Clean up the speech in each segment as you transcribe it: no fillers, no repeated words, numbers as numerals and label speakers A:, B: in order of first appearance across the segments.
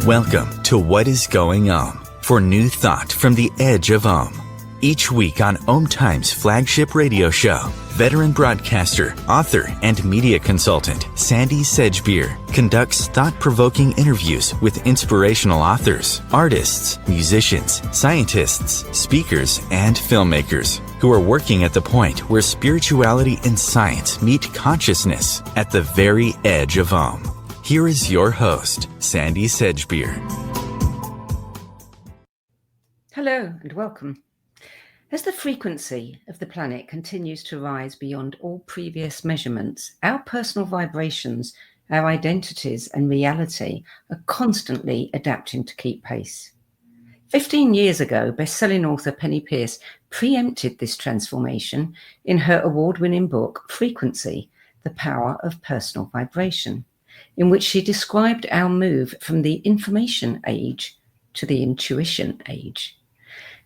A: Welcome to What is Going for new thought from the edge of Each week on Times flagship radio show, veteran broadcaster, author, and media consultant Sandie Sedgbeer conducts thought-provoking interviews with inspirational authors, artists, musicians, scientists, speakers, and filmmakers who are working at the point where spirituality and science meet consciousness at the very edge of Here is your host, Sandie Sedgbeer.
B: Hello and welcome. As the frequency of the planet continues to rise beyond all previous measurements, our personal vibrations, our identities and reality are constantly adapting to keep pace. 15 years ago, best-selling author Penny Peirce preempted this transformation in her award-winning book, Frequency, The Power of Personal Vibration, in which she described our move from the information age to the intuition age.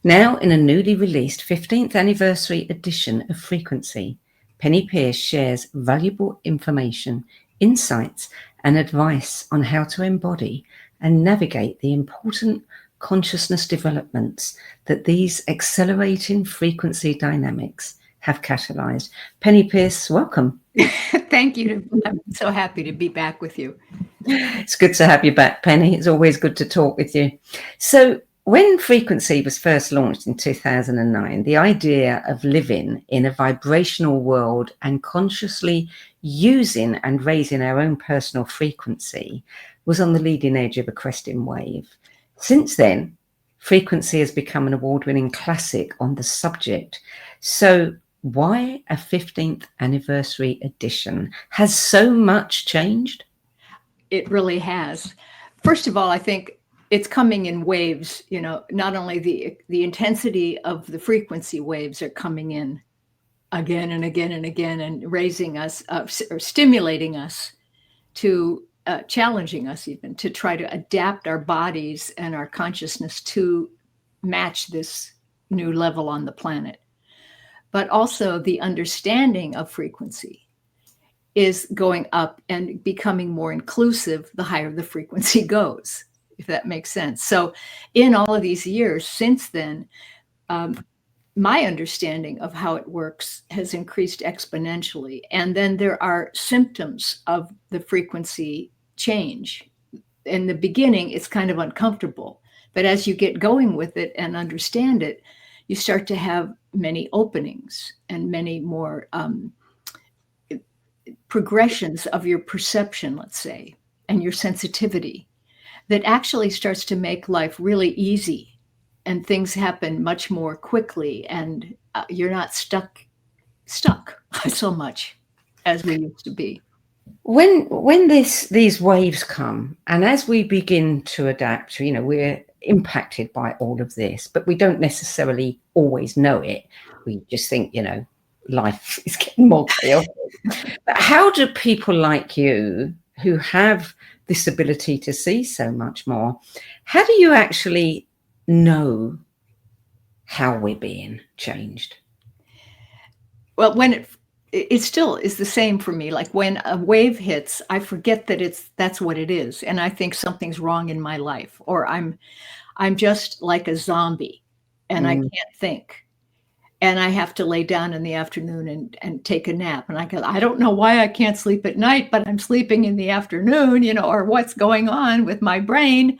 B: Now, in a newly released 15th anniversary edition of Frequency, Penny Peirce shares valuable information, insights, and advice on how to embody and navigate the important consciousness developments that these accelerating frequency dynamics have catalyzed. Penny Peirce, welcome.
C: Thank you. I'm so happy to be back with you.
B: It's good to have you back, Penny. It's always good to talk with you. So, when Frequency was first launched in 2009, the idea of living in a vibrational world and consciously using and raising our own personal frequency was on the leading edge of a cresting wave. Since then, Frequency has become an award-winning classic on the subject. So why a 15th anniversary edition? Has so much changed?
C: It really has. First of all, I think it's coming in waves. You know, not only the intensity of the frequency waves are coming in again and again and again and raising us up or stimulating us to challenging us even to try to adapt our bodies and our consciousness to match this new level on the planet. But also the understanding of frequency is going up and becoming more inclusive the higher the frequency goes, if that makes sense. So in all of these years since then, my understanding of how it works has increased exponentially. And then there are symptoms of the frequency change. In the beginning, it's kind of uncomfortable. But as you get going with it and understand it, you start to have many openings and many more progressions of your perception, let's say, and your sensitivity that actually starts to make life really easy and things happen much more quickly and you're not stuck so much as we used to be.
B: When these waves come and as we begin to adapt, you know, we're impacted by all of this, but we don't necessarily always know it. We just think, you know, life is getting more chaotic. But how do people like you who have this ability to see so much more, how do you actually know how we're being changed?
C: Well, when it still is the same for me. Like when a wave hits, I forget that that's what it is. And I think something's wrong in my life, or I'm just like a zombie and I can't think. And I have to lay down in the afternoon and take a nap. And I don't know why I can't sleep at night, but I'm sleeping in the afternoon, you know, or what's going on with my brain.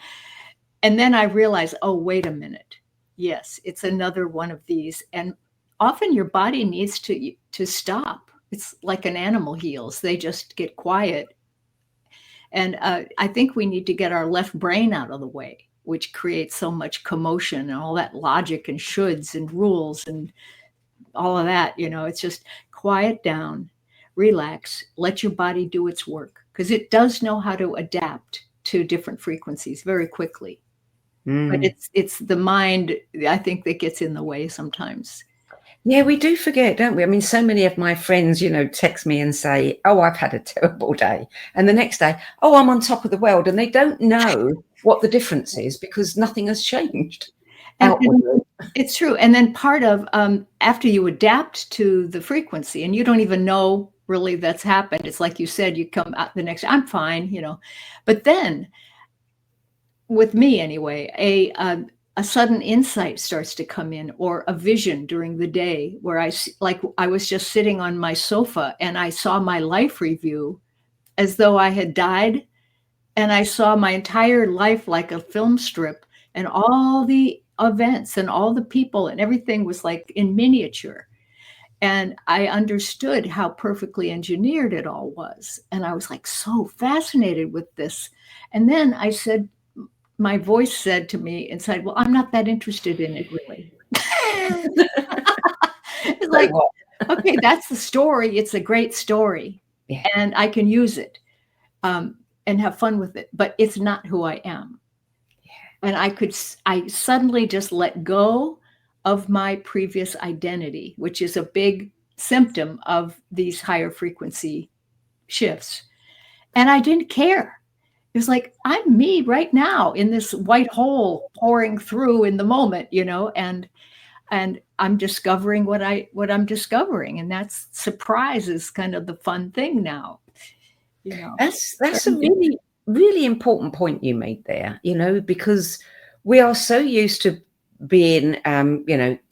C: And then I realize, oh, wait a minute. Yes, it's another one of these. And often your body needs to stop. It's like an animal heals. They just get quiet. And I think we need to get our left brain out of the way, which creates so much commotion and all that logic and shoulds and rules and all of that. You know, it's just quiet down, relax, let your body do its work, because it does know how to adapt to different frequencies very quickly. But it's the mind, I think, that gets in the way sometimes.
B: Yeah, we do forget, don't we? I mean, so many of my friends, you know, text me and say, oh, I've had a terrible day. And the next day, oh, I'm on top of the world. And they don't know what the difference is because nothing has changed.
C: And it's true. And then part of after you adapt to the frequency and you don't even know really that's happened. It's like you said, you come out the next, I'm fine, you know, but then with me anyway, a sudden insight starts to come in, or a vision during the day where I was just sitting on my sofa and I saw my life review as though I had died, and I saw my entire life like a film strip, and all the events and all the people and everything was like in miniature. And I understood how perfectly engineered it all was. And I was like so fascinated with this. And then my voice said to me inside, well, I'm not that interested in it, really. It's like, okay, that's the story. It's a great story.
B: Yeah.
C: And I can use it and have fun with it. But it's not who I am. Yeah. And I suddenly just let go of my previous identity, which is a big symptom of these higher frequency shifts. And I didn't care. It was like, I'm me right now in this white hole pouring through in the moment, and I'm discovering what I'm discovering. And that's surprise is kind of the fun thing now.
B: That's a really, really important point you made there, because we are so used to being,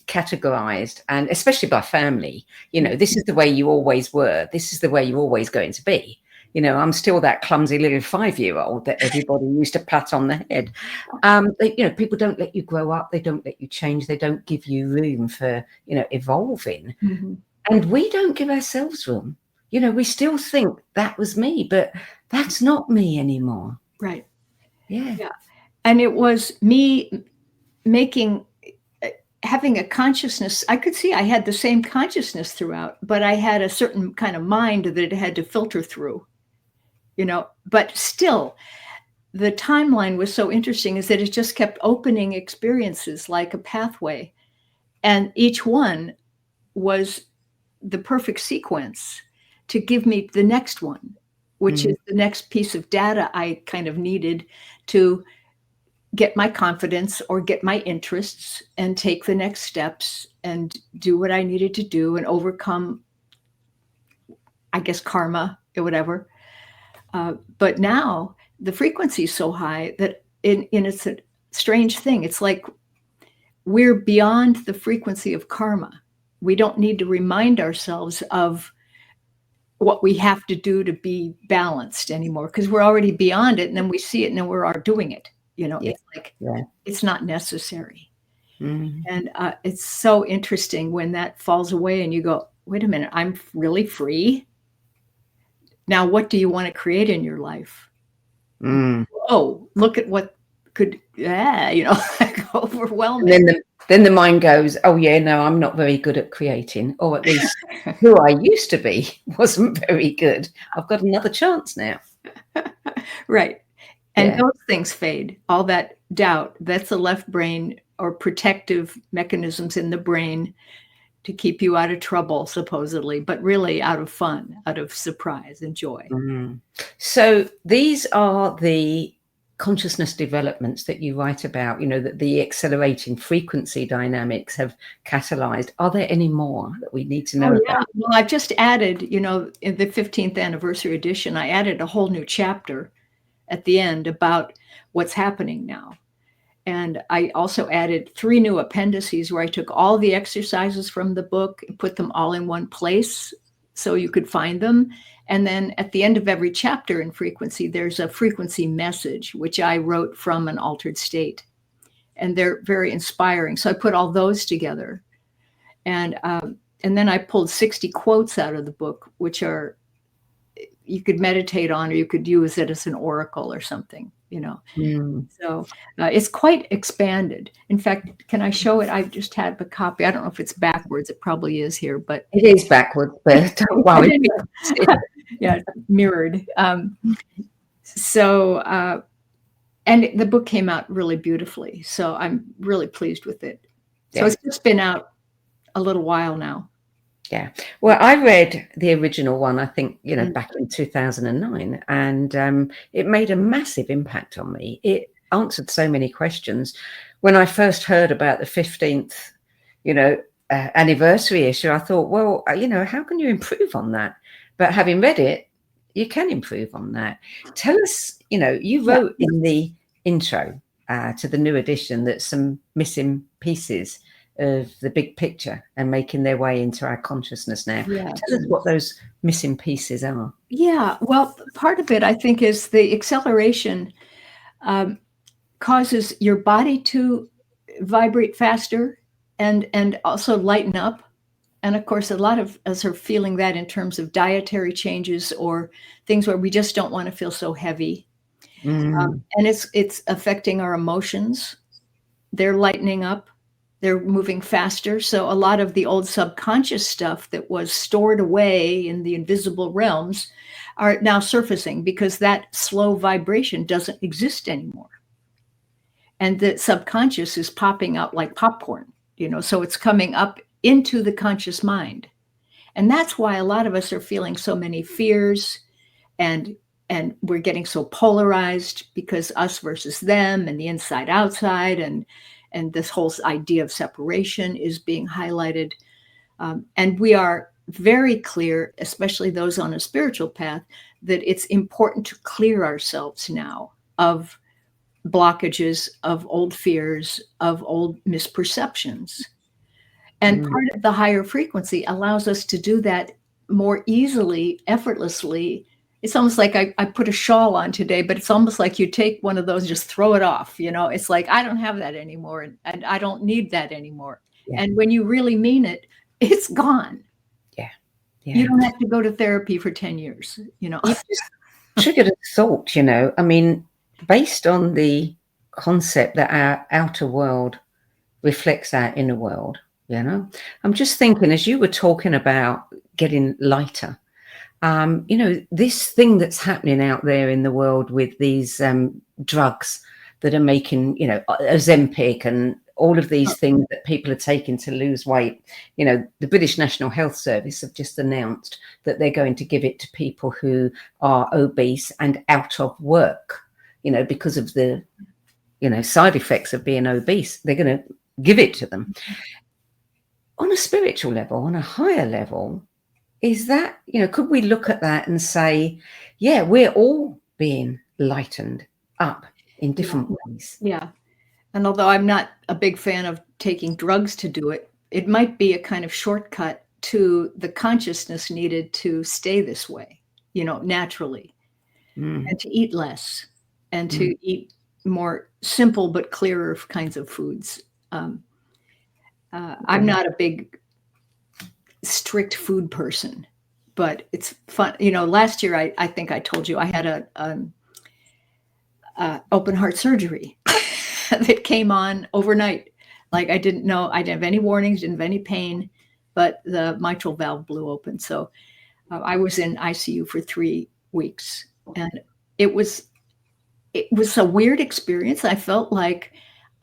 B: categorized, and especially by family, this is the way you always were. This is the way you're always going to be. I'm still that clumsy little 5-year-old that everybody used to pat on the head. People don't let you grow up. They don't let you change. They don't give you room for, evolving.
C: Mm-hmm.
B: And we don't give ourselves room. We still think that was me, but that's not me anymore.
C: Right.
B: Yeah.
C: And it was me having a consciousness. I could see I had the same consciousness throughout, but I had a certain kind of mind that it had to filter through, but still the timeline was so interesting is that it just kept opening experiences like a pathway. And each one was the perfect sequence to give me the next one, which is the next piece of data I kind of needed to get my confidence or get my interests and take the next steps and do what I needed to do and overcome, I guess, karma or whatever. But now the frequency is so high that it's a strange thing. It's like we're beyond the frequency of karma. We don't need to remind ourselves of what we have to do to be balanced anymore, because we're already beyond it, and then we see it and then we're doing it. It's like, it's not necessary.
B: Mm-hmm.
C: And it's so interesting when that falls away and you go, wait a minute, I'm really free. Now, what do you want to create in your life? Oh, look at what could, like overwhelming.
B: And then the mind goes, oh yeah, no, I'm not very good at creating, or at least who I used to be wasn't very good. I've got another chance now.
C: Right. And those things fade. All that doubt, that's the left brain or protective mechanisms in the brain to keep you out of trouble, supposedly, but really out of fun, out of surprise and joy.
B: Mm-hmm. So these are the consciousness developments that you write about, that the accelerating frequency dynamics have catalyzed. Are there any more that we need to know about?
C: Well, I've just added, in the 15th anniversary edition, I added a whole new chapter at the end about what's happening now. And I also added 3 new appendices where I took all the exercises from the book and put them all in one place so you could find them. And then at the end of every chapter in frequency, there's a frequency message, which I wrote from an altered state. And they're very inspiring. So I put all those together. And then I pulled 60 quotes out of the book, which you could meditate on, or you could use it as an oracle or something, So it's quite expanded. In fact, can I show it? I just had a copy. I don't know if it's backwards. It probably is here, but
B: it is backwards, but don't worry.
C: Yeah, mirrored. And the book came out really beautifully. So I'm really pleased with it. So it's just been out a little while now.
B: Yeah. Well, I read the original one, I think, back in 2009, and it made a massive impact on me. It answered so many questions. When I first heard about the 15th, anniversary issue, I thought, well, how can you improve on that? But having read it, you can improve on that. Tell us, you wrote in the intro to the new edition that some missing pieces of the big picture are making their way into our consciousness now.
C: Yes.
B: Tell us what those missing pieces are.
C: Yeah, well, part of it, I think, is the acceleration causes your body to vibrate faster and also lighten up. And of course, a lot of us are feeling that in terms of dietary changes or things where we just don't want to feel so heavy. And it's affecting our emotions. They're lightening up. They're moving faster. So a lot of the old subconscious stuff that was stored away in the invisible realms are now surfacing because that slow vibration doesn't exist anymore. And the subconscious is popping out like popcorn, so it's coming up into the conscious mind. And that's why a lot of us are feeling so many fears and we're getting so polarized because us versus them and the inside outside and this whole idea of separation is being highlighted. And we are very clear, especially those on a spiritual path, that it's important to clear ourselves now of blockages, of old fears, of old misperceptions. And part of the higher frequency allows us to do that more easily, effortlessly. It's almost like I put a shawl on today, but it's almost like you take one of those, just throw it off. It's like, I don't have that anymore and I don't need that anymore. Yeah. And when you really mean it, it's gone.
B: Yeah.
C: You don't have to go to therapy for 10 years,
B: You just triggered a thought, I mean, based on the concept that our outer world reflects our inner world, I'm just thinking, as you were talking about getting lighter, this thing that's happening out there in the world with these drugs that are making, Ozempic and all of these things that people are taking to lose weight. The British National Health Service have just announced that they're going to give it to people who are obese and out of work, because of the, side effects of being obese. They're going to give it to them. On a spiritual level, on a higher level, is that, could we look at that and say, yeah, we're all being lightened up in different ways?
C: Yeah. And although I'm not a big fan of taking drugs to do it, it might be a kind of shortcut to the consciousness needed to stay this way, naturally, and to eat less and to eat more simple but clearer kinds of foods. I'm not a big strict food person, but it's fun. Last year, I think I told you I had a open heart surgery that came on overnight. Like I didn't know, I didn't have any warnings, didn't have any pain, but the mitral valve blew open. So I was in ICU for 3 weeks, and it was a weird experience. I felt like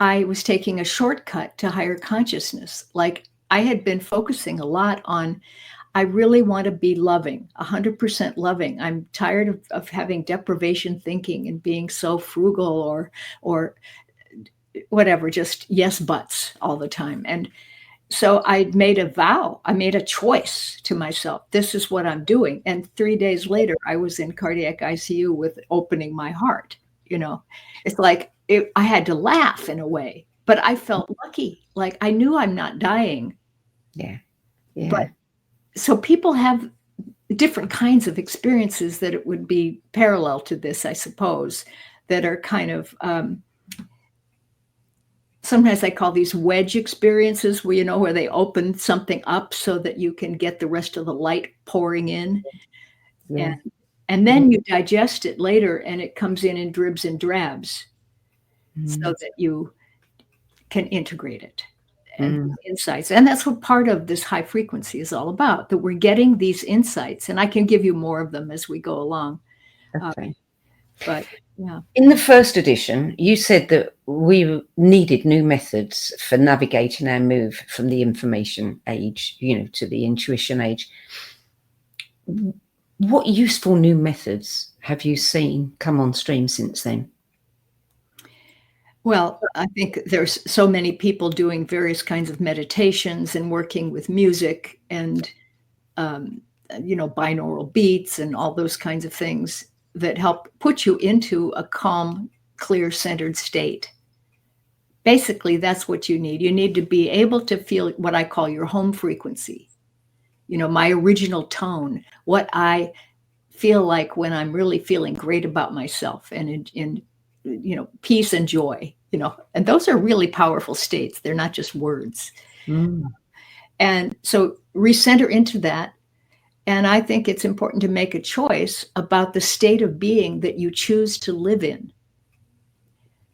C: I was taking a shortcut to higher consciousness. Like I had been focusing a lot on, I really want to be loving, 100% loving. I'm tired of having deprivation thinking and being so frugal or whatever, just yes buts all the time. And so I made a vow. I made a choice to myself. This is what I'm doing. And 3 days later, I was in cardiac ICU with opening my heart. It's like I had to laugh in a way, but I felt lucky. Like I knew I'm not dying.
B: Yeah.
C: But so people have different kinds of experiences that it would be parallel to this, I suppose, that are kind of, sometimes I call these wedge experiences where, where they open something up so that you can get the rest of the light pouring in. Yeah. And then you digest it later and it comes in dribs and drabs so that you can integrate it and insights. And that's what part of this high frequency is all about, that we're getting these insights. And I can give you more of them as we go along.
B: Okay.
C: But yeah.
B: In the first edition, you said that we needed new methods for navigating our move from the information age, to the intuition age. What useful new methods have you seen come on stream since then?
C: Well, I think there's so many people doing various kinds of meditations and working with music and, binaural beats and all those kinds of things that help put you into a calm, clear, centered state. Basically, that's what you need. You need to be able to feel what I call your home frequency, my original tone, what I feel like when I'm really feeling great about myself and in peace and joy, and those are really powerful states. They're not just words. And so recenter into that. And I think it's important to make a choice about the state of being that you choose to live in.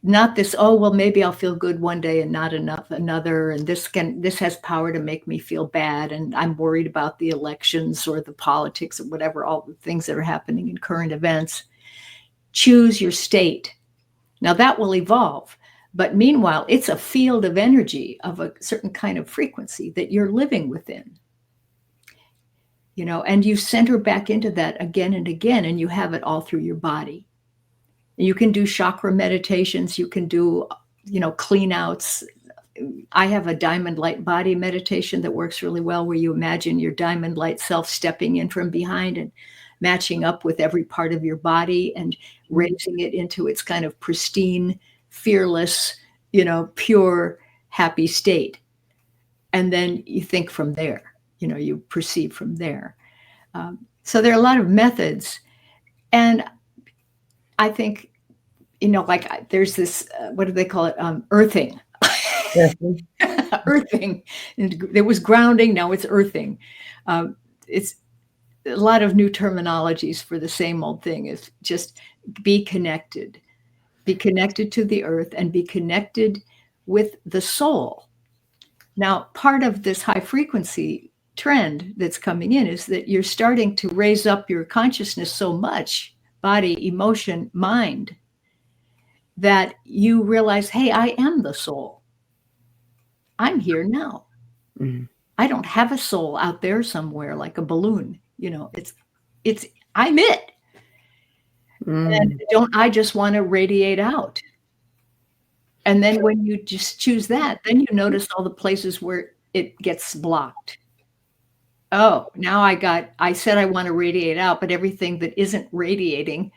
C: Not this, oh, well, maybe I'll feel good one day and not enough another. And this has power to make me feel bad. And I'm worried about the elections or the politics or whatever, all the things that are happening in current events. Choose your state. Now that will evolve. But meanwhile, it's a field of energy of a certain kind of frequency that you're living within. And you center back into that again and again, and you have it all through your body. You can do chakra meditations. You can do, clean outs. I have a diamond light body meditation that works really well, where you imagine your diamond light self stepping in from behind and matching up with every part of your body and raising it into its kind of pristine, fearless, pure, happy state. And then you think from there, you perceive from there. So there are a lot of methods. And I think, there's this, what do they call it? Earthing. Earthing. There was grounding. Now it's earthing. It's a lot of new terminologies for the same old thing. Is just be connected to the earth and be connected with the soul. Now, part of this high frequency trend that's coming in is that you're starting to raise up your consciousness so much, body, emotion, mind, that you realize, hey, I am the soul. I'm here now. I don't have a soul out there somewhere like a balloon. I'm it. And I just want to radiate out. And then when you just choose that, then you notice all the places where it gets blocked. Oh, now I said I want to radiate out, but everything that isn't radiating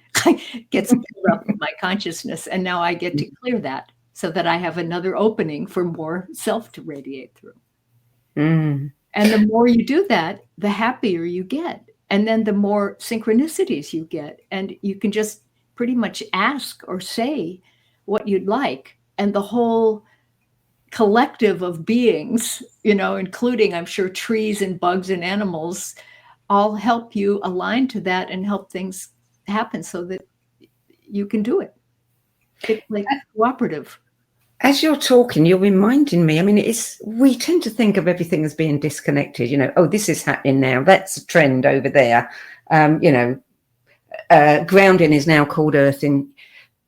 C: gets filled up in my consciousness. And now I get to clear that so that I have another opening for more self to radiate through. And the more you do that, the happier you get. And then the more synchronicities you get. And you can just pretty much ask or say what you'd like. And the whole collective of beings, including, I'm sure, trees and bugs and animals, all help you align to that and help things happen so that you can do it. It's like cooperative.
B: As you're talking, you're reminding me, we tend to think of everything as being disconnected, oh, this is happening now. That's a trend over there. Grounding is now called earthing.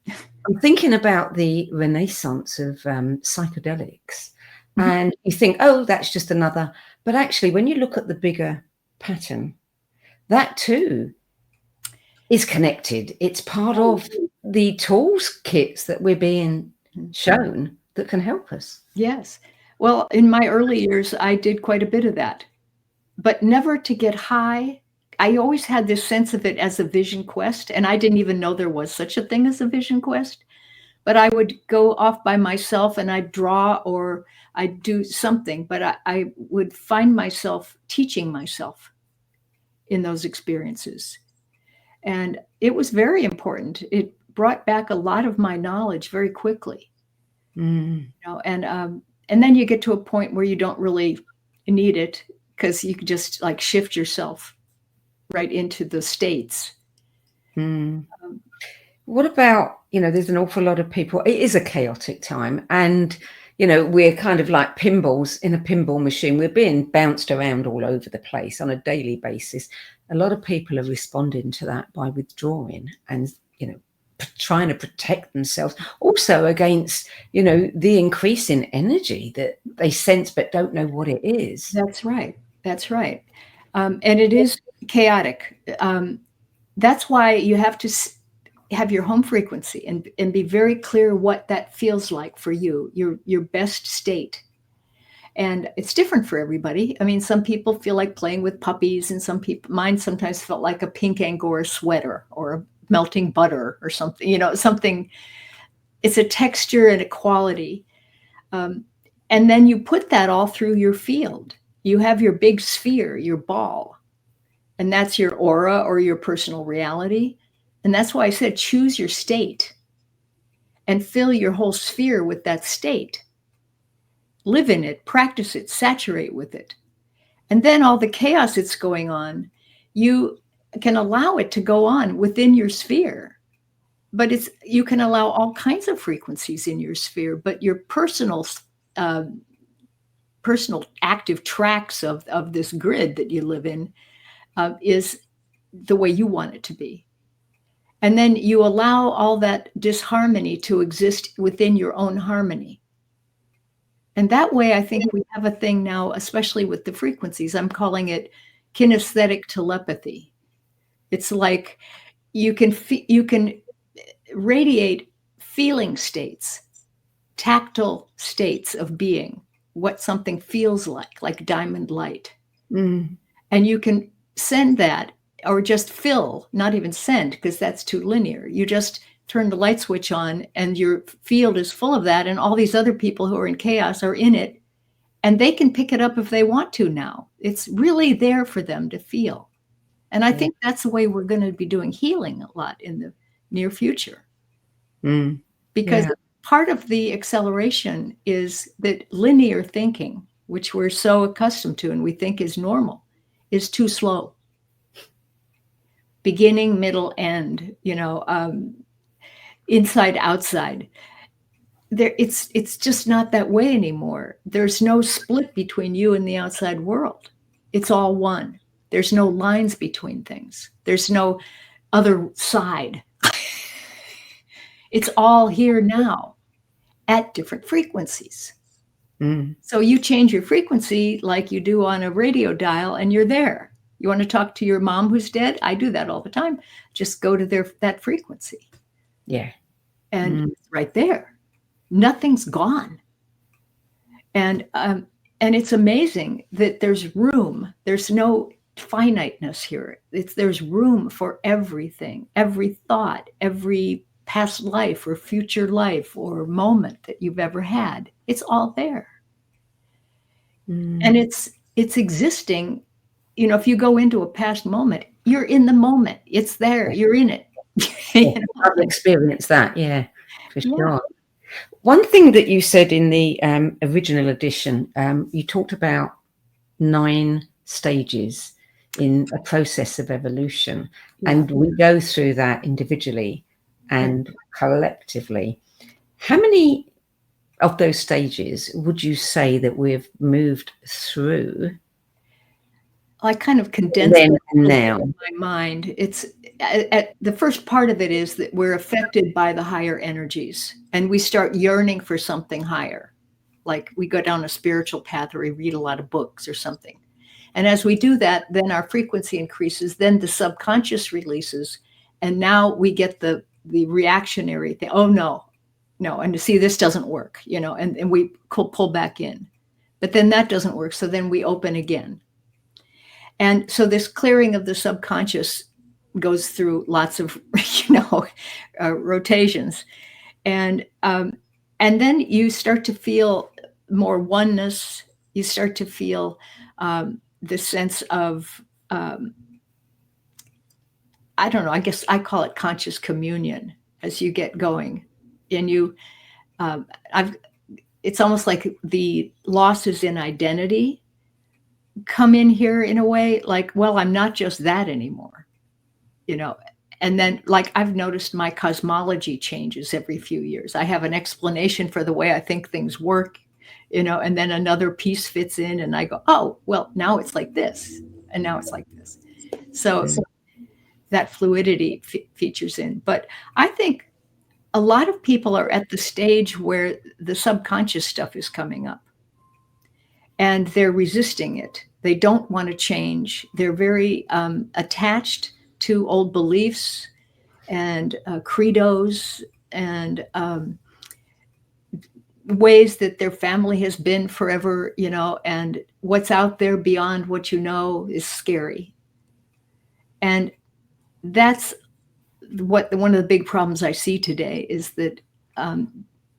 B: I'm thinking about the renaissance of psychedelics, and you think, oh, that's just another. But actually, when you look at the bigger pattern, that too is connected. It's part of the tools kits that we're being shown that can help us.
C: Yes. Well, in my early years, I did quite a bit of that, but never to get high. I always had this sense of it as a vision quest, and I didn't even know there was such a thing as a vision quest. But I would go off by myself and I'd draw or I'd do something, but I would find myself teaching myself in those experiences. And it was very important. It brought back a lot of my knowledge very quickly. And then you get to a point where you don't really need it because you can just like shift yourself right into the states.
B: What about, there's an awful lot of people, it is a chaotic time, and, we're kind of like pinballs in a pinball machine. We're being bounced around all over the place on a daily basis. A lot of people are responding to that by withdrawing and, trying to protect themselves also against, the increase in energy that they sense but don't know what it is.
C: That's right. And it is chaotic. That's why you have to have your home frequency and be very clear what that feels like for you, your best state. And it's different for everybody. Some people feel like playing with puppies, and mine sometimes felt like a pink Angora sweater or a melting butter or something, something. It's a texture and a quality. And then you put that all through your field. You have your big sphere, your ball, and that's your aura or your personal reality. And that's why I said choose your state and fill your whole sphere with that state. Live in it, practice it, saturate with it. And then all the chaos that's going on, you can allow it to go on within your sphere. But you can allow all kinds of frequencies in your sphere, but your personal active tracks of this grid that you live in is the way you want it to be. And then you allow all that disharmony to exist within your own harmony. And that way, I think we have a thing now, especially with the frequencies. I'm calling it kinesthetic telepathy. It's like you can radiate feeling states, tactile states of being, what something feels like diamond light.
B: Mm.
C: And you can send that, or just fill, not even send, because that's too linear. You just turn the light switch on and your field is full of that, and all these other people who are in chaos are in it, and they can pick it up if they want to now. It's really there for them to feel. And I think that's the way we're going to be doing healing a lot in the near future.
B: Mm.
C: Because part of the acceleration is that linear thinking, which we're so accustomed to and we think is normal, is too slow. Beginning, middle, end, inside, outside. It's just not that way anymore. There's no split between you and the outside world. It's all one. There's no lines between things. There's no other side. It's all here now at different frequencies.
B: Mm.
C: So you change your frequency like you do on a radio dial and you're there. You want to talk to your mom who's dead? I do that all the time. Just go to that frequency.
B: Yeah.
C: And it's right there. Nothing's gone. And it's amazing that there's room. There's no finiteness here. There's room for everything, every thought, every past life or future life or moment that you've ever had. It's all there. And it's existing. If you go into a past moment, you're in the moment. It's there. You're in it.
B: I've experienced that, for sure. One thing that you said in the original edition, you talked about 9 stages in a process of evolution, and we go through that individually and collectively. How many of those stages would you say that we've moved through?
C: I kind of condensed it
B: now
C: in my mind. It's the first part of it is that we're affected by the higher energies and we start yearning for something higher. Like we go down a spiritual path or we read a lot of books or something. And as we do that, then our frequency increases, then the subconscious releases. And now we get the reactionary thing. Oh, no. And to see this doesn't work, and we pull back in. But then that doesn't work. So then we open again. And so this clearing of the subconscious goes through lots of, rotations. And then you start to feel more oneness. You start to feel the sense of, I don't know, I guess I call it conscious communion as you get going. And it's almost like the losses in identity come in here in a way, like, well, I'm not just that anymore, and then like I've noticed my cosmology changes every few years. I have an explanation for the way I think things work, and then another piece fits in and I go, oh, well, now it's like this and now it's like this. So that fluidity features in. But I think a lot of people are at the stage where the subconscious stuff is coming up and they're resisting it. They don't want to change. They're very attached to old beliefs and credos and ways that their family has been forever, and what's out there beyond what is scary. And that's one of the big problems I see today is that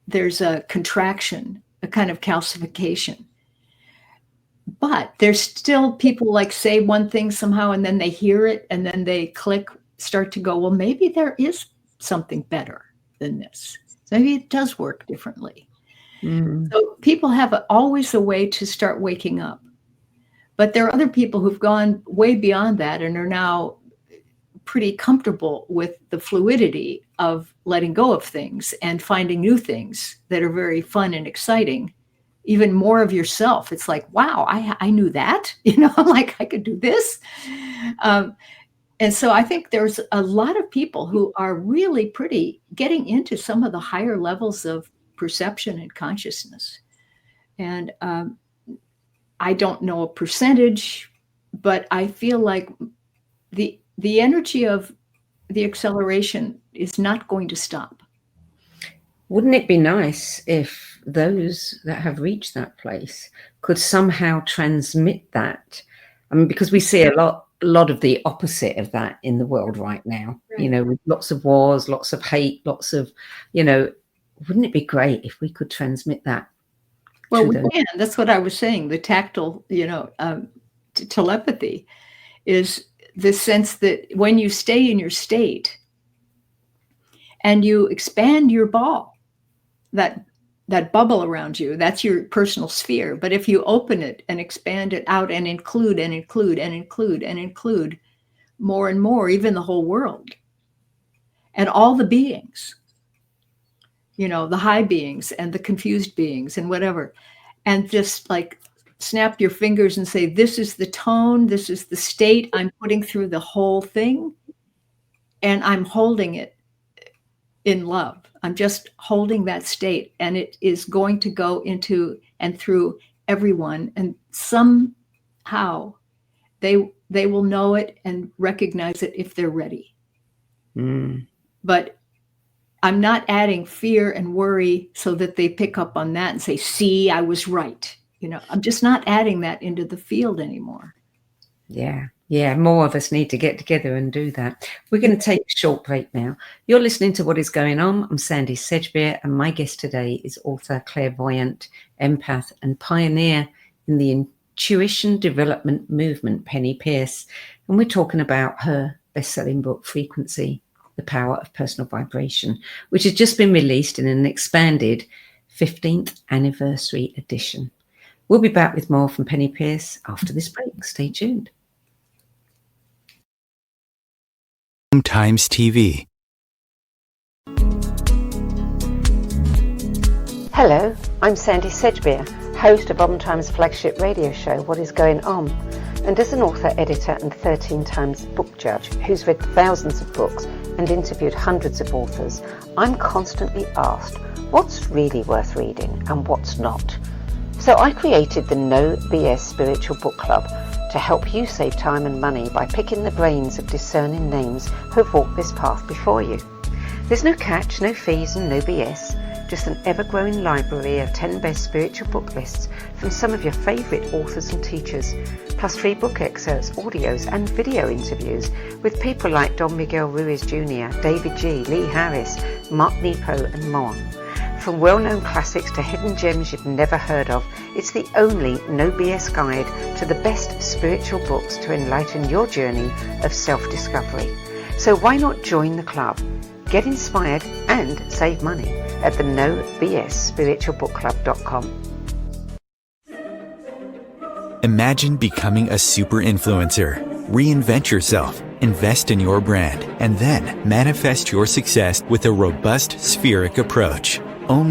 C: there's a contraction a kind of calcification. But there's still people like say one thing somehow, and then they hear it, and then they start to go, well, maybe there is something better than this. Maybe it does work differently. So people have always a way to start waking up. But there are other people who've gone way beyond that and are now pretty comfortable with the fluidity of letting go of things and finding new things that are very fun and exciting. Even more of yourself. It's like, wow, I knew that, like I could do this. And so I think there's a lot of people who are really pretty getting into some of the higher levels of perception and consciousness. And I don't know a percentage, but I feel like the energy of the acceleration is not going to stop.
B: Wouldn't it be nice if those that have reached that place could somehow transmit that? I mean, because we see a lot of the opposite of that in the world right now, right. With lots of wars, lots of hate, lots of, wouldn't it be great if we could transmit that?
C: Well, we can. That's what I was saying. The tactile, telepathy is the sense that when you stay in your state and you expand your ball, that bubble around you, that's your personal sphere. But if you open it and expand it out and include and include and include and include more and more, even the whole world and all the beings, the high beings and the confused beings and whatever, and just like snap your fingers and say, this is the tone, this is the state I'm putting through the whole thing, and I'm holding it in love. I'm just holding that state, and it is going to go into and through everyone, and somehow they will know it and recognize it if they're ready. But I'm not adding fear and worry so that they pick up on that and say, see, I was right. I'm just not adding that into the field anymore.
B: Yeah, more of us need to get together and do that. We're going to take a short break now. You're listening to What Is Going On. I'm Sandie Sedgbeer, and my guest today is author, clairvoyant, empath, and pioneer in the intuition development movement, Penny Peirce. And we're talking about her best-selling book, Frequency, The Power of Personal Vibration, which has just been released in an expanded 15th anniversary edition. We'll be back with more from Penny Peirce after this break. Stay tuned.
A: Times TV.
B: Hello, I'm Sandie Sedgbeer, host of Times flagship radio show, What Is Going On? And as an author, editor, and 13 times book judge who's read thousands of books and interviewed hundreds of authors, I'm constantly asked what's really worth reading and what's not. So I created the No BS Spiritual Book Club to help you save time and money by picking the brains of discerning names who have walked this path before you. There's no catch, no fees, and no BS, just an ever-growing library of 10 best spiritual book lists from some of your favourite authors and teachers, plus free book excerpts, audios, and video interviews with people like Don Miguel Ruiz Jr., David G., Lee Harris, Mark Nepo, and more. From well-known classics to hidden gems you've never heard of, it's the only no BS guide to the best spiritual books to enlighten your journey of self-discovery. So why not join the club? Get inspired and save money at the nobsspiritualbookclub.com.
A: Imagine becoming a super influencer. Reinvent yourself, invest in your brand, and then manifest your success with a robust spheric approach.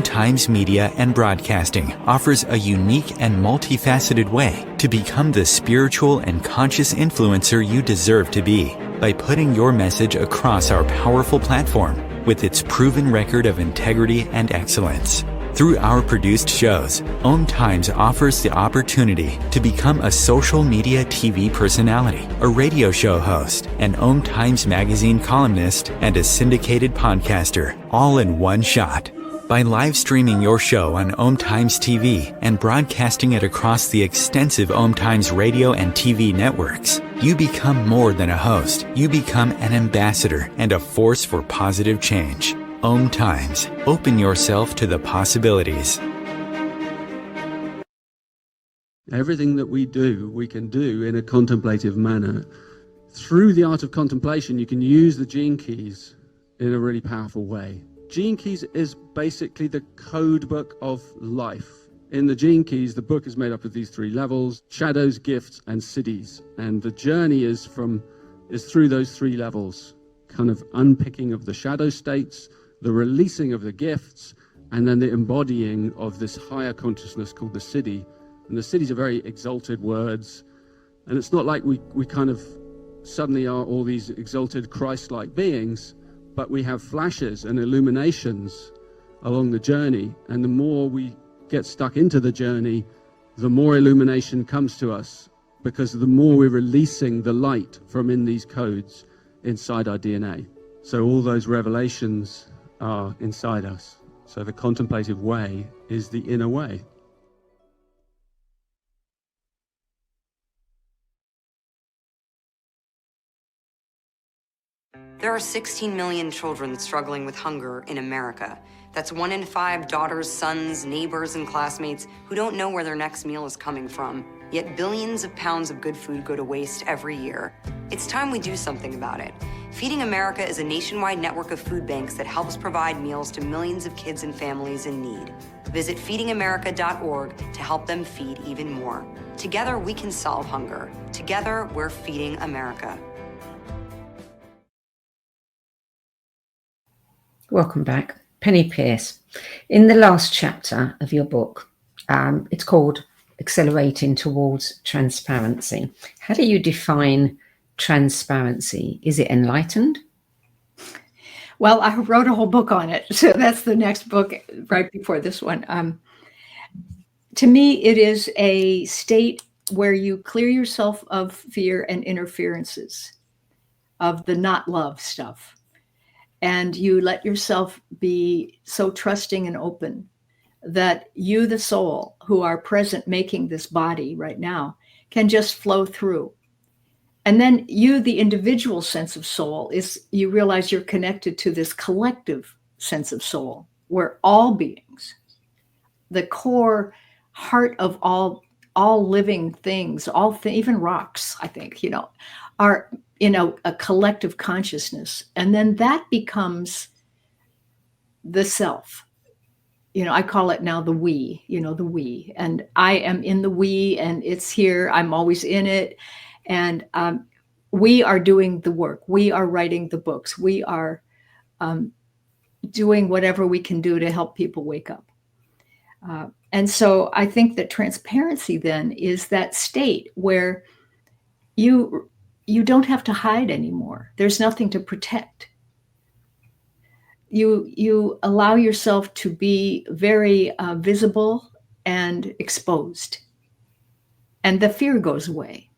A: Times Media and Broadcasting offers a unique and multifaceted way to become the spiritual and conscious influencer you deserve to be by putting your message across our powerful platform with its proven record of integrity and excellence. Through our produced shows, Times offers the opportunity to become a social media TV personality, a radio show host, an Times magazine columnist, and a syndicated podcaster, all in one shot. By live streaming your show on Times TV and broadcasting it across the extensive Times radio and TV networks, you become more than a host. You become an ambassador and a force for positive change. Times. Open yourself to the possibilities.
D: Everything that we do, we can do in a contemplative manner. Through the art of contemplation, you can use the gene keys in a really powerful way. Gene keys is basically the code book of life. In the gene keys, the book is made up of these 3 levels: shadows, gifts, and siddhis. And the journey is through those 3 levels, kind of unpicking of the shadow states, the releasing of the gifts, and then the embodying of this higher consciousness called the siddhi. And the siddhis are very exalted words. And it's not like we kind of suddenly are all these exalted Christ-like beings, but we have flashes and illuminations along the journey. And the more we get stuck into the journey, the more illumination comes to us, because the more we're releasing the light from in these codes inside our DNA. So all those revelations are inside us. So the contemplative way is the inner way.
E: There are 16 million children struggling with hunger in America. That's 1 in 5 daughters, sons, neighbors, and classmates who don't know where their next meal is coming from. Yet billions of pounds of good food go to waste every year. It's time we do something about it. Feeding America is a nationwide network of food banks that helps provide meals to millions of kids and families in need. Visit feedingamerica.org to help them feed even more. Together, we can solve hunger. Together, we're feeding America.
B: Welcome back. Penny Peirce. In the last chapter of your book, it's called Accelerating Towards Transparency. How do you define transparency? Is it enlightened?
C: Well, I wrote a whole book on it. So that's the next book right before this one. To me, it is a state where you clear yourself of fear and interferences, of the not love stuff. And you let yourself be so trusting and open that you, the soul, who are present making this body right now, can just flow through. And then you, the individual sense of soul, is you realize you're connected to this collective sense of soul, where all beings, the core heart of all living things, even rocks, I think, are in a collective consciousness. And then that becomes the self. I call it now the we, the we. And I am in the we, and it's here. I'm always in it. And we are doing the work. We are writing the books. We are doing whatever we can do to help people wake up. And so I think that transparency then is that state where you don't have to hide anymore. There's nothing to protect. You allow yourself to be very visible and exposed. And the fear goes away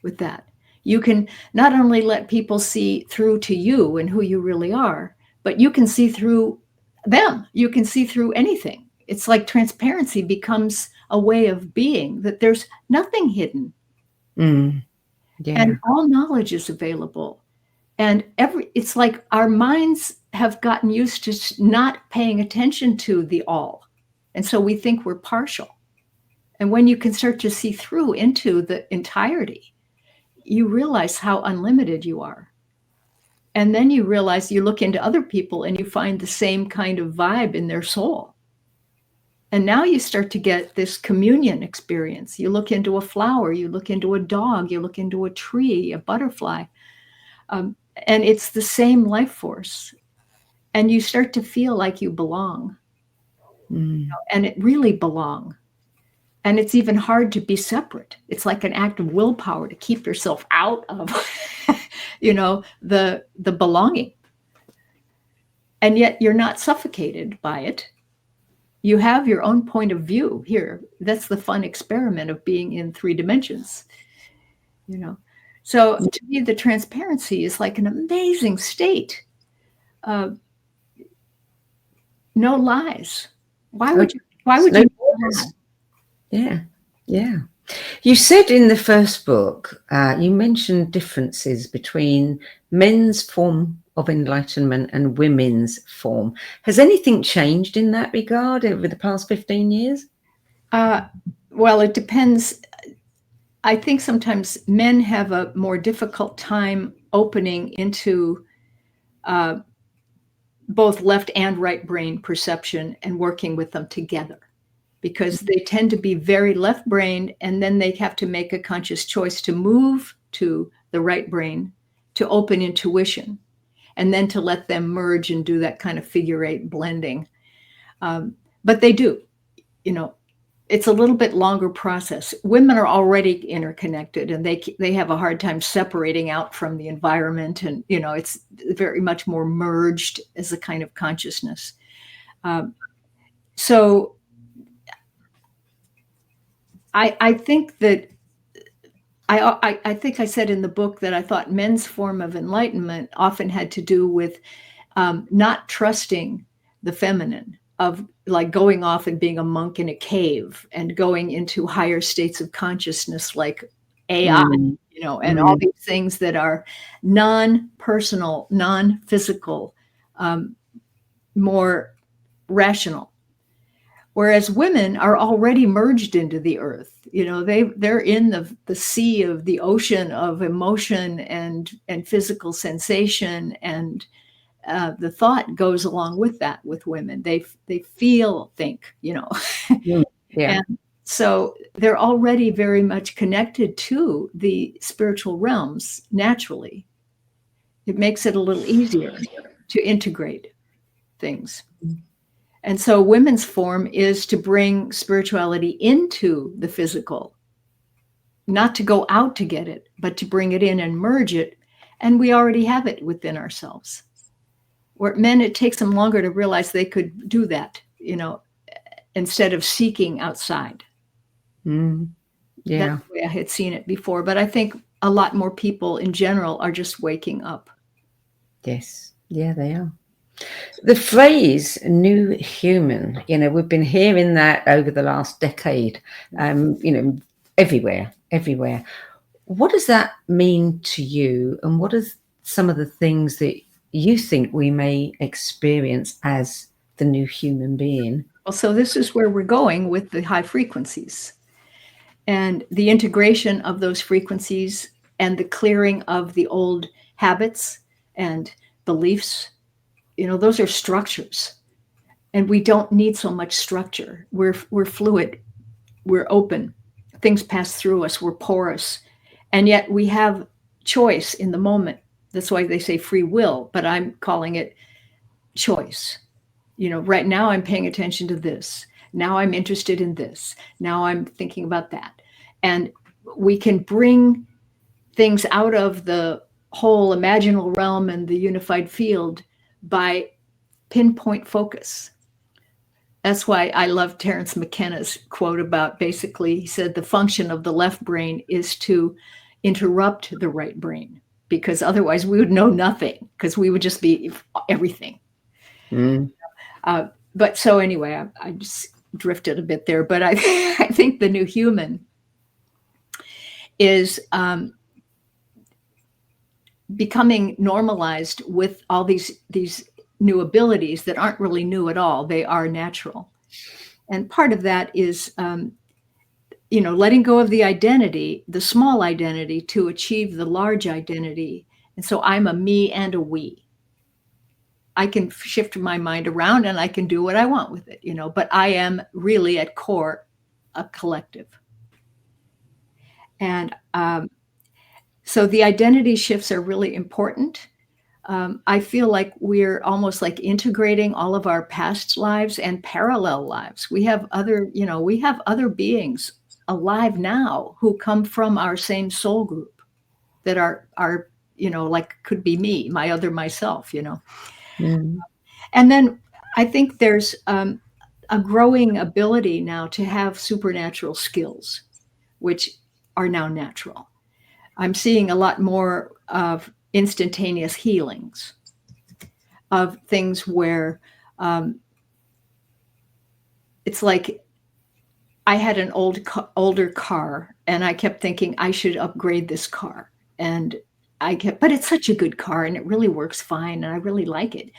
C: with that. You can not only let people see through to you and who you really are, but you can see through them. You can see through anything. It's like transparency becomes a way of being, that there's nothing hidden.
B: Yeah.
C: And all knowledge is available. And it's like our minds have gotten used to not paying attention to the all. And so we think we're partial. And when you can start to see through into the entirety, you realize how unlimited you are. And then you realize, you look into other people and you find the same kind of vibe in their soul. And now you start to get this communion experience. You look into a flower, you look into a dog, you look into a tree, a butterfly, and it's the same life force. And you start to feel like you belong, and it really belong. And it's even hard to be separate. It's like an act of willpower to keep yourself out of, the belonging. And yet you're not suffocated by it. You have your own point of view here. That's the fun experiment of being in 3 dimensions, So to me, the transparency is like an amazing state. No lies. Why would you lie?
B: Yeah. You said in the first book, you mentioned differences between men's form of enlightenment and women's form. Has anything changed in that regard over the past 15 years?
C: Well, it depends. I think sometimes men have a more difficult time opening into both left and right brain perception and working with them together, because they tend to be very left brained, and then they have to make a conscious choice to move to the right brain to open intuition, and then to let them merge and do that kind of figure eight blending. But they do, it's a little bit longer process. Women are already interconnected, and they have a hard time separating out from the environment, and it's very much more merged as a kind of consciousness. So I think that I think I said in the book that I thought men's form of enlightenment often had to do with not trusting the feminine, of like going off and being a monk in a cave and going into higher states of consciousness like AI, and all these things that are non-personal, non-physical, more rational. Whereas women are already merged into the earth. They're in the sea of the ocean of emotion and physical sensation, and the thought goes along with that with women. They feel, think,
B: Yeah.
C: And so they're already very much connected to the spiritual realms naturally. It makes it a little easier to integrate things. And so women's form is to bring spirituality into the physical, not to go out to get it, but to bring it in and merge it. And we already have it within ourselves. Where men, it takes them longer to realize they could do that, instead of seeking outside.
B: Yeah.
C: That's the way I had seen it before. But I think a lot more people in general are just waking up.
B: Yes. Yeah, they are. The phrase new human, we've been hearing that over the last decade, everywhere. What does that mean to you? And what are some of the things that you think we may experience as the new human being?
C: Well, so this is where we're going with the high frequencies and the integration of those frequencies and the clearing of the old habits and beliefs. Those are structures, and we don't need so much structure. We're fluid, we're open, things pass through us, we're porous, and yet we have choice in the moment. That's why they say free will, but I'm calling it choice. Right now I'm paying attention to this. Now I'm interested in this. Now I'm thinking about that. And we can bring things out of the whole imaginal realm and the unified field by pinpoint focus. That's why I love Terence McKenna's quote about, basically, he said the function of the left brain is to interrupt the right brain, because otherwise we would know nothing, because we would just be everything. But so anyway, I just drifted a bit there, but I think the new human is becoming normalized with all these new abilities that aren't really new at all. They are natural. And part of that is, letting go of the identity, the small identity, to achieve the large identity. And so I'm a me and a we. I can shift my mind around and I can do what I want with it, but I am really at core a collective. And so the identity shifts are really important. I feel like we're almost like integrating all of our past lives and parallel lives. We have other beings alive now who come from our same soul group that are like could be me, my other myself, And then I think there's a growing ability now to have supernatural skills, which are now natural. I'm seeing a lot more of instantaneous healings, of things where it's like I had an older car, and I kept thinking I should upgrade this car. And but it's such a good car, and it really works fine, and I really like it.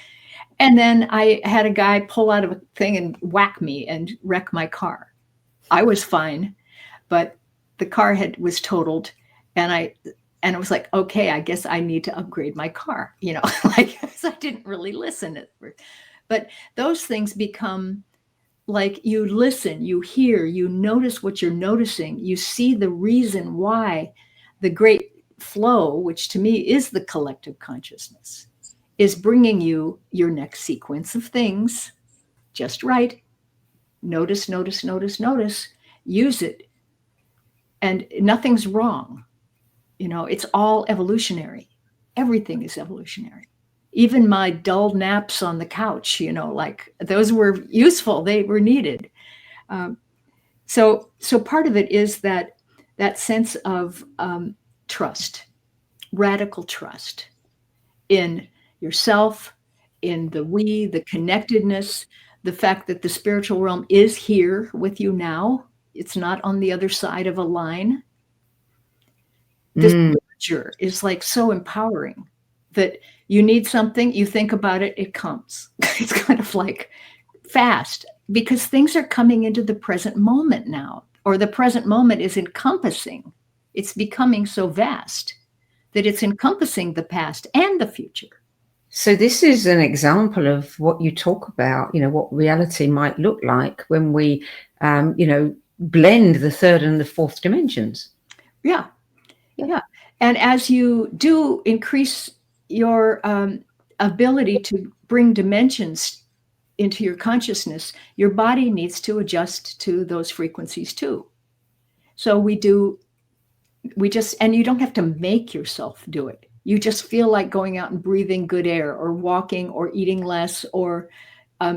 C: And then I had a guy pull out of a thing and whack me and wreck my car. I was fine. but the car was totaled, and it was like, okay, I guess I need to upgrade my car, like, I didn't really listen. But those things become like, you listen, you hear, you notice what you're noticing, you see the reason why the great flow, which to me is the collective consciousness, is bringing you your next sequence of things just right. Notice, notice, notice, notice, use it. And nothing's wrong. It's all evolutionary. Everything is evolutionary. Even my dull naps on the couch, like, those were useful. They were needed. So part of it is that sense of trust, radical trust in yourself, in the connectedness, the fact that the spiritual realm is here with you now. It's not on the other side of a line. This picture is like so empowering, that you need something, you think about it, it comes. It's kind of like fast, because things are coming into the present moment now, or the present moment is encompassing. It's becoming so vast that it's encompassing the past and the future.
B: So this is an example of what you talk about, what reality might look like when we, blend the third and the fourth dimensions.
C: Yeah. And as you do increase your ability to bring dimensions into your consciousness, your body needs to adjust to those frequencies too. So and you don't have to make yourself do it. You just feel like going out and breathing good air, or walking, or eating less, or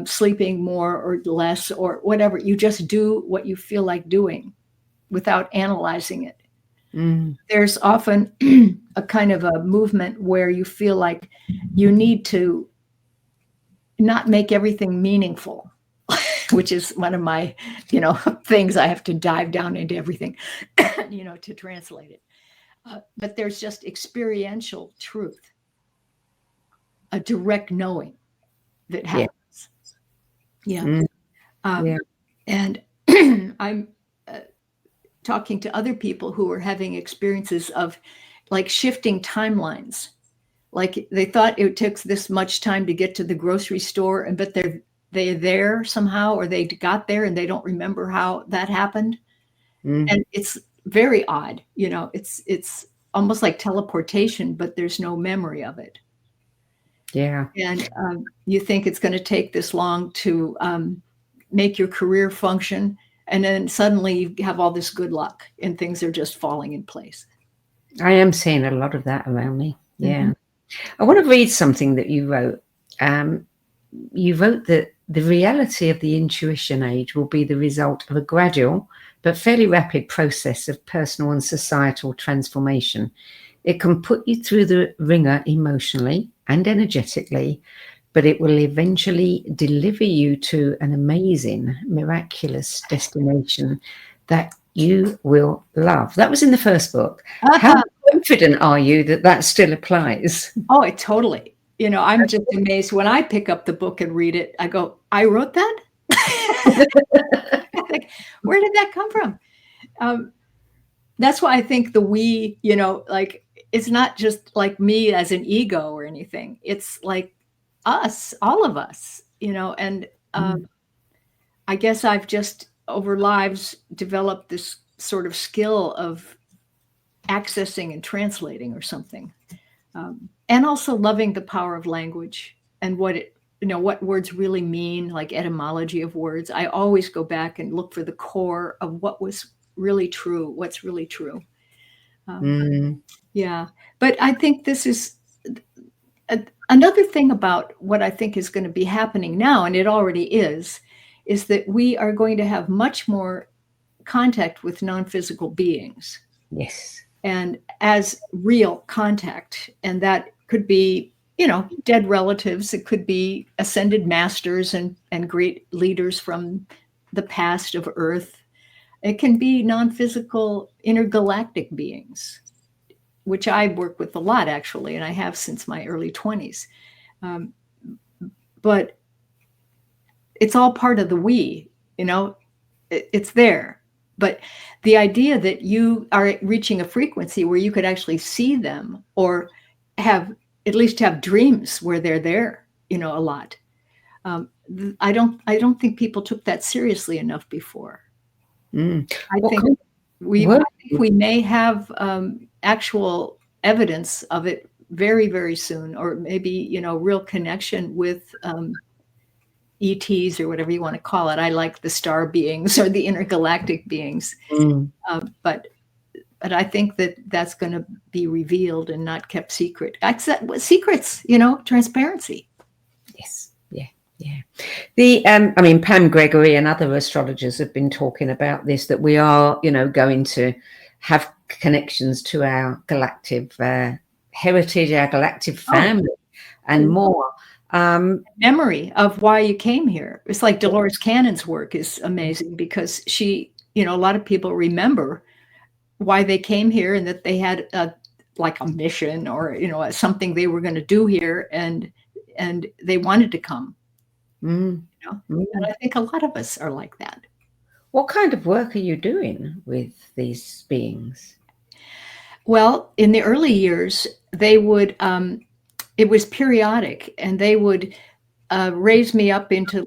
C: sleeping more or less, or whatever. You just do what you feel like doing without analyzing it. There's often a kind of a movement where you feel like you need to not make everything meaningful, which is one of my, things. I have to dive down into everything, to translate it. But there's just experiential truth, a direct knowing that happens. Yeah. And I'm talking to other people who are having experiences of like shifting timelines. Like, they thought it took this much time to get to the grocery store, but they're there somehow, or they got there and they don't remember how that happened. And it's very odd. It's almost like teleportation, but there's no memory of it.
B: Yeah.
C: And you think it's going to take this long to make your career function, and then suddenly you have all this good luck and things are just falling in place.
B: I am seeing a lot of that around me. Yeah. I want to read something that you wrote. You wrote that the reality of the intuition age will be the result of a gradual but fairly rapid process of personal and societal transformation. It can put you through the ringer emotionally and energetically, but it will eventually deliver you to an amazing, miraculous destination that you will love. That was in the first book. How confident are you that still applies?
C: Oh, it totally. I'm just amazed when I pick up the book and read it. I go, I wrote that? Like, where did that come from? That's why I think the we, like, it's not just like me as an ego or anything. It's like us, all of us, and I guess I've just over lives developed this sort of skill of accessing and translating or something. And also loving the power of language and what words really mean, like etymology of words. I always go back and look for the core of what was really true, what's really true. Yeah. But I think this is another thing about what I think is going to be happening now, and it already is that we are going to have much more contact with non-physical beings.
B: Yes.
C: And as real contact. And that could be, dead relatives. It could be ascended masters and great leaders from the past of Earth. It can be non-physical intergalactic beings, which I work with a lot, actually, and I have since my early 20s. But it's all part of the we, it's there. But the idea that you are reaching a frequency where you could actually see them, or at least have dreams where they're there, a lot. I don't think people took that seriously enough before. I think we may have actual evidence of it very, very soon, or maybe, real connection with ETs or whatever you want to call it. I like the star beings or the intergalactic beings. But I think that that's going to be revealed and not kept secret. Secrets, transparency.
B: Yes. Yeah. Pam Gregory and other astrologers have been talking about this, that we are, going to have connections to our galactic heritage, our galactic family, and more.
C: Memory of why you came here. It's like Dolores Cannon's work is amazing, because she, a lot of people remember why they came here, and that they had a mission, or, something they were going to do here, and they wanted to come. And I think a lot of us are like that.
B: What kind of work are you doing with these beings?
C: Well, in the early years, they would, it was periodic, and they would raise me up into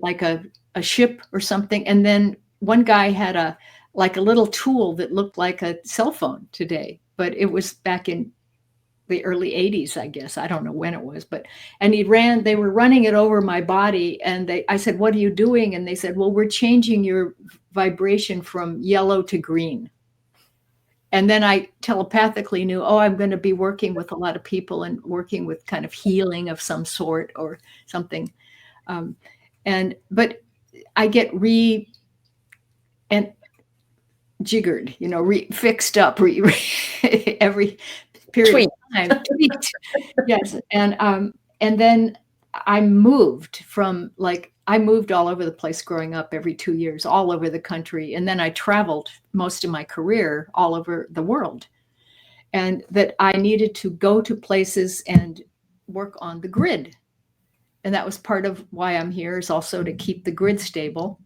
C: a ship or something. And then one guy had a little tool that looked like a cell phone today, but it was back in the early 80s, I guess. I don't know when it was, and they were running it over my body. And I said, "What are you doing?" And they said, "Well, we're changing your vibration from yellow to green." And then I telepathically knew, I'm going to be working with a lot of people and working with kind of healing of some sort or something. But I get jiggered, fixed up every period of time. Yes. And then I moved I moved all over the place growing up, every 2 years, all over the country. And then I traveled most of my career all over the world. And that I needed to go to places and work on the grid. And that was part of why I'm here, is also to keep the grid stable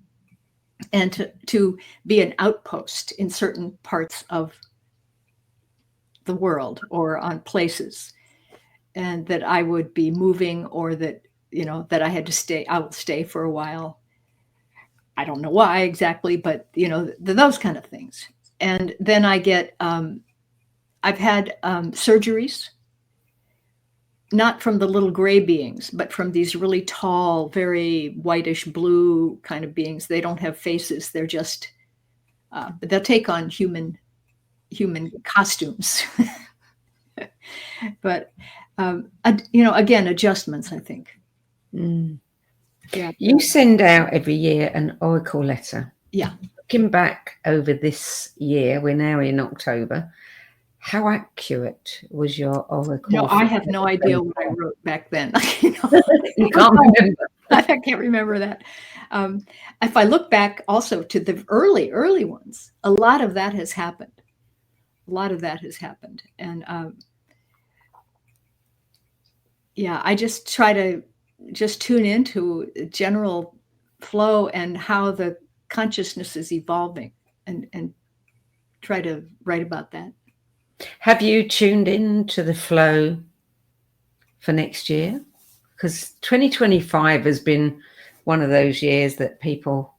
C: and to be an outpost in certain parts of the world or on places. And that I would be moving, or that that I had to stay. I will stay for a while. I don't know why exactly, but those kind of things. And then I get, I've had surgeries, not from the little gray beings, but from these really tall, very whitish blue kind of beings. They don't have faces. They're just, they'll take on human costumes. But again, adjustments, I think.
B: Yeah. You send out every year an oracle letter.
C: Yeah.
B: Looking back over this year, we're now in October. How accurate was your oracle?
C: No, I have no idea what I wrote back then.
B: You can't remember.
C: I can't remember that. If I look back also to the early ones, a lot of that has happened. And I just try to tune into general flow and how the consciousness is evolving, and try to write about that.
B: Have you tuned in to the flow for next year? Because 2025 has been one of those years that people,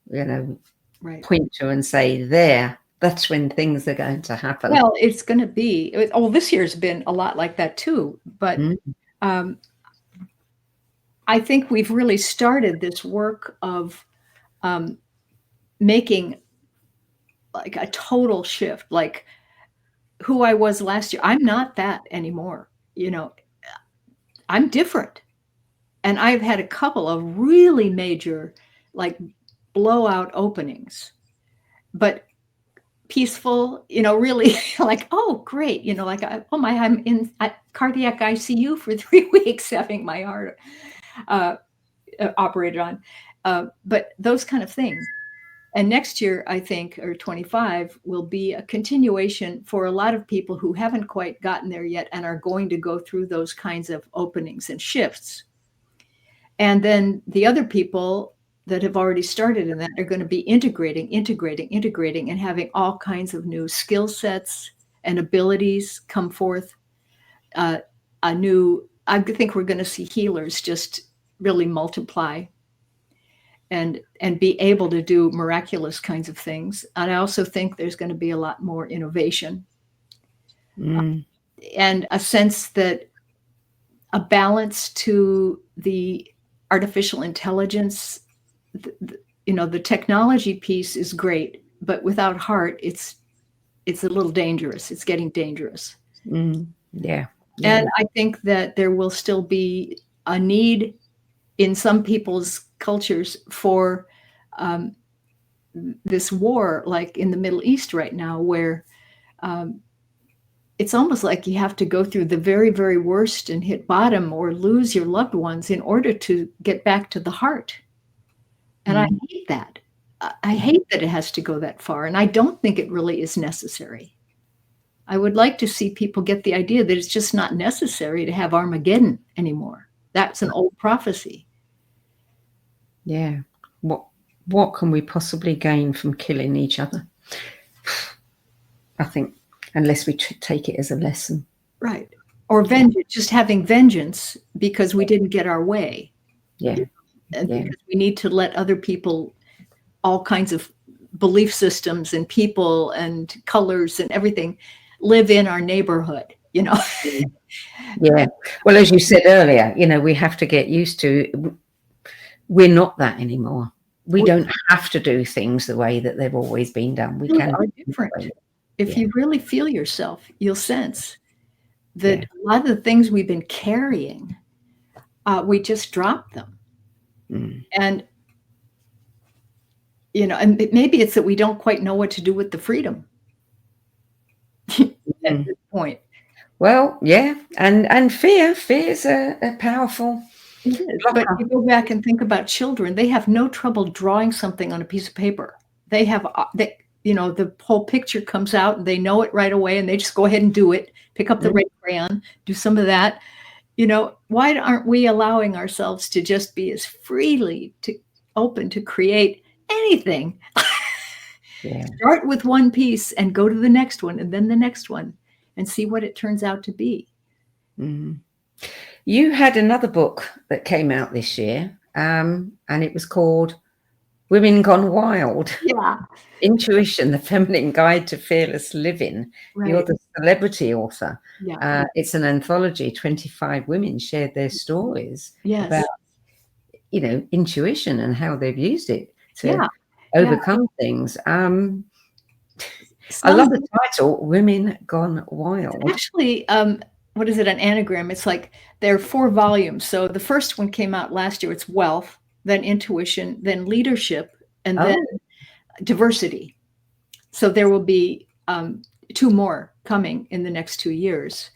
B: point to and say, that's when things are going to happen.
C: Well, it's going to be, this year's been a lot like that too. But I think we've really started this work of making a total shift, like who I was last year. I'm not that anymore. I'm different. And I've had a couple of really major, blowout openings, but peaceful, really oh, great. I'm in cardiac ICU for 3 weeks having my heart operated on. But those kind of things. And next year, I think, or 25, will be a continuation for a lot of people who haven't quite gotten there yet and are going to go through those kinds of openings and shifts. And then the other people that have already started in that are going to be integrating, and having all kinds of new skill sets and abilities come forth. I think we're going to see healers just really multiply and be able to do miraculous kinds of things. And I also think there's going to be a lot more innovation and a sense that a balance to the artificial intelligence. The technology piece is great, but without heart, it's a little dangerous. It's getting dangerous.
B: Yeah.
C: And I think that there will still be a need in some people's cultures for this war, like in the Middle East right now, where it's almost like you have to go through the very, very worst and hit bottom or lose your loved ones in order to get back to the heart. And I hate that. I hate that it has to go that far. And I don't think it really is necessary. I would like to see people get the idea that it's just not necessary to have Armageddon anymore. That's an old prophecy.
B: Yeah. What can we possibly gain from killing each other? I think, unless we take it as a lesson.
C: Right. Or vengeance, just having vengeance because we didn't get our way.
B: Yeah.
C: Because we need to let other people, all kinds of belief systems and people and colors and everything, live in our neighborhood,
B: Yeah. Well, as you said earlier, we have to get used to, we're not that anymore. We don't have to do things the way that they've always been done. We can
C: be different. If you really feel yourself, you'll sense that a lot of the things we've been carrying, we just dropped them. And, and maybe it's that we don't quite know what to do with the freedom at this point.
B: Well, yeah. And fear is a powerful.
C: It is. But you go back and think about children, they have no trouble drawing something on a piece of paper. They have, the whole picture comes out and they know it right away and they just go ahead and do it, pick up the red crayon, do some of that. Why aren't we allowing ourselves to just be as freely open to create anything? Start with one piece and go to the next one and then the next one and see what it turns out to be.
B: You had another book that came out this year, and it was called Women Gone Wild.
C: Yeah.
B: Intuition, the Feminine Guide to Fearless Living. Right. You're the celebrity author. Yeah. It's an anthology. 25 women shared their stories about, intuition and how they've used it to overcome things. I love the title, Women Gone Wild.
C: Actually, what is it, an anagram? It's like there are 4 volumes. So the first one came out last year. It's wealth, then intuition, then leadership, and then diversity. So there will be 2 more coming in the next 2 years.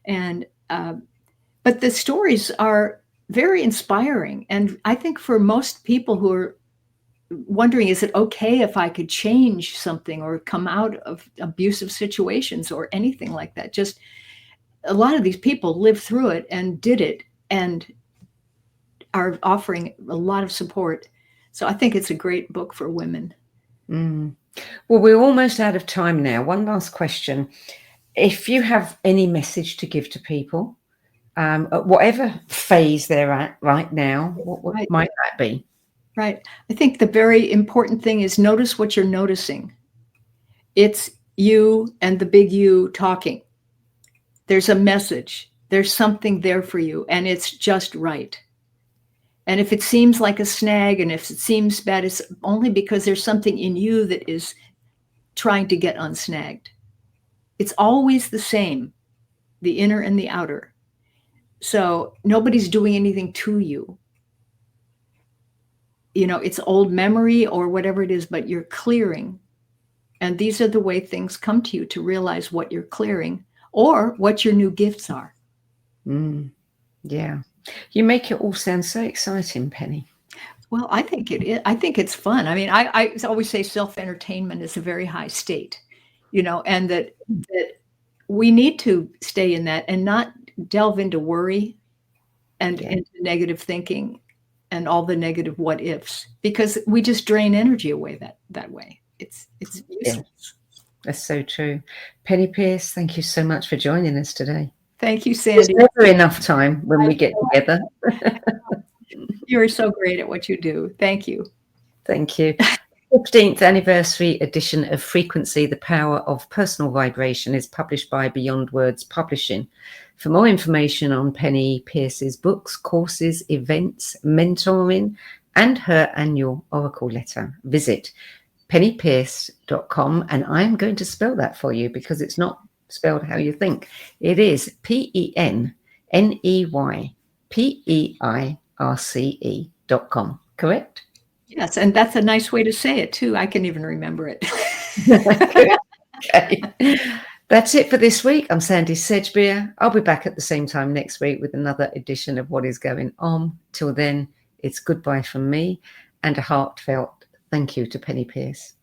C: And but the stories are very inspiring. And I think for most people who are wondering, is it okay if I could change something or come out of abusive situations or anything like that? Just a lot of these people lived through it and did it and are offering a lot of support. So I think it's a great book for women.
B: Well, we're almost out of time now. One last question. If you have any message to give to people, at whatever phase they're at right now, what might that be?
C: Right. I think the very important thing is notice what you're noticing. It's you and the big you talking. There's a message. There's something there for you, and it's just right. And if it seems like a snag, and if it seems bad, it's only because there's something in you that is trying to get unsnagged. It's always the same, the inner and the outer. So nobody's doing anything to you. It's old memory or whatever it is, but you're clearing. And these are the way things come to you to realize what you're clearing or what your new gifts are.
B: Yeah. You make it all sound so exciting, Penny.
C: Well, I think it is. I think it's fun. I mean, I always say self-entertainment is a very high state, and that we need to stay in that and not delve into worry and into negative thinking. and all the negative what ifs, because we just drain energy away that way. It's useless.
B: That's so true. Penny Peirce, thank you so much for joining us today.
C: Thank you,
B: There's
C: Sandie.
B: never enough time when we get together.
C: You are so great at what you do. Thank you.
B: Thank you. 15th anniversary edition of Frequency, The Power of Personal Vibration is published by Beyond Words Publishing. For more information on Penny Peirce's books, courses, events, mentoring, and her annual Oracle letter, visit pennypeirce.com. And I'm going to spell that for you because it's not spelled how you think. It is PENNEYPEIRCE.com. Correct?
C: Yes, and that's a nice way to say it too. I can even remember it.
B: Okay. That's it for this week. I'm Sandie Sedgbeer. I'll be back at the same time next week with another edition of What Is Going On. Till then, it's goodbye from me and a heartfelt thank you to Penny Peirce.